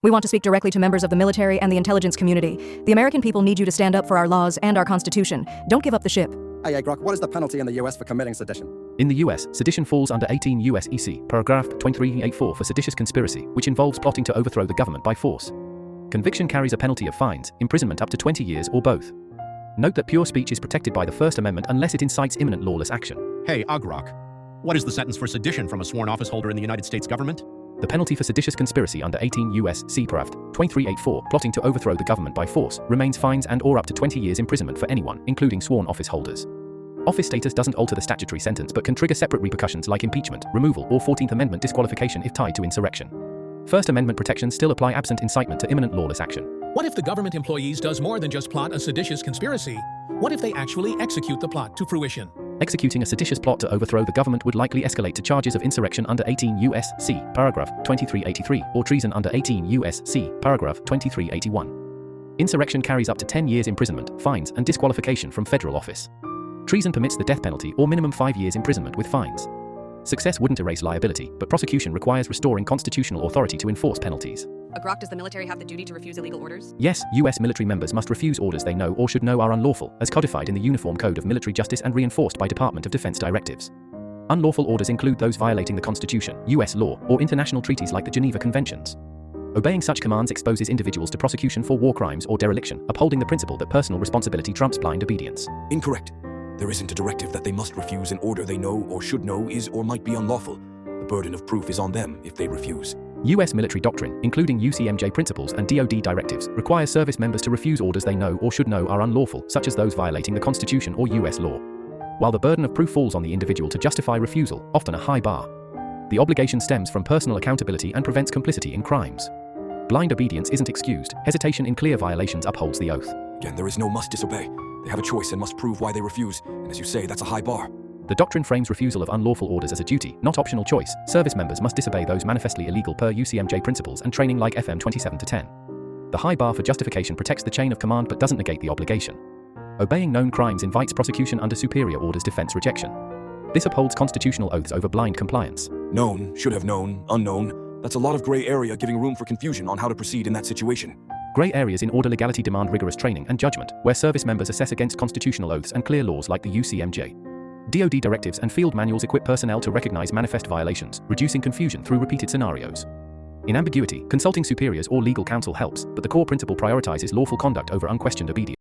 We want to speak directly to members of the military and the intelligence community. The American people need you to stand up for our laws and our Constitution. Don't give up the ship. Hey, Grok, what is the penalty in the US for committing sedition? In the US, sedition falls under 18 U.S.E.C. paragraph 2384 for seditious conspiracy, which involves plotting to overthrow the government by force. Conviction carries a penalty of fines, imprisonment up to 20 years, or both. Note that pure speech is protected by the First Amendment unless it incites imminent lawless action. Hey, Grok, what is the sentence for sedition from a sworn office holder in the United States government? The penalty for seditious conspiracy under 18 U.S.C. paragraph 2384, plotting to overthrow the government by force, remains fines and or up to 20 years imprisonment for anyone, including sworn office holders. Office status doesn't alter the statutory sentence but can trigger separate repercussions like impeachment, removal, or 14th Amendment disqualification if tied to insurrection. First Amendment protections still apply absent incitement to imminent lawless action. What if the government employees does more than just plot a seditious conspiracy? What if they actually execute the plot to fruition? Executing a seditious plot to overthrow the government would likely escalate to charges of insurrection under 18 U.S.C. paragraph 2383 or treason under 18 U.S.C. paragraph 2381. Insurrection carries up to 10 years imprisonment, fines, and disqualification from federal office. Treason permits the death penalty or minimum 5 years imprisonment with fines. Success wouldn't erase liability, but prosecution requires restoring constitutional authority to enforce penalties. Grok, does the military have the duty to refuse illegal orders? Yes, U.S. military members must refuse orders they know or should know are unlawful, as codified in the Uniform Code of Military Justice and reinforced by Department of Defense directives. Unlawful orders include those violating the Constitution, U.S. law, or international treaties like the Geneva Conventions. Obeying such commands exposes individuals to prosecution for war crimes or dereliction, upholding the principle that personal responsibility trumps blind obedience. Incorrect. There isn't a directive that they must refuse an order they know or should know is or might be unlawful. The burden of proof is on them if they refuse. U.S. military doctrine, including UCMJ principles and DoD directives, requires service members to refuse orders they know or should know are unlawful, such as those violating the Constitution or U.S. law. While the burden of proof falls on the individual to justify refusal, often a high bar, the obligation stems from personal accountability and prevents complicity in crimes. Blind obedience isn't excused. Hesitation in clear violations upholds the oath. Again, there is no must disobey. They have a choice and must prove why they refuse, and as you say, that's a high bar. The doctrine frames refusal of unlawful orders as a duty, not optional choice. Service members must disobey those manifestly illegal per UCMJ principles and training like FM 27-10. The high bar for justification protects the chain of command but doesn't negate the obligation. Obeying known crimes invites prosecution under superior orders defense rejection. This upholds constitutional oaths over blind compliance. Known, should have known, unknown. That's a lot of gray area, giving room for confusion on how to proceed in that situation. Gray areas in order legality demand rigorous training and judgment, where service members assess against constitutional oaths and clear laws like the UCMJ. DoD directives and field manuals equip personnel to recognize manifest violations, reducing confusion through repeated scenarios. In ambiguity, consulting superiors or legal counsel helps, but the core principle prioritizes lawful conduct over unquestioned obedience.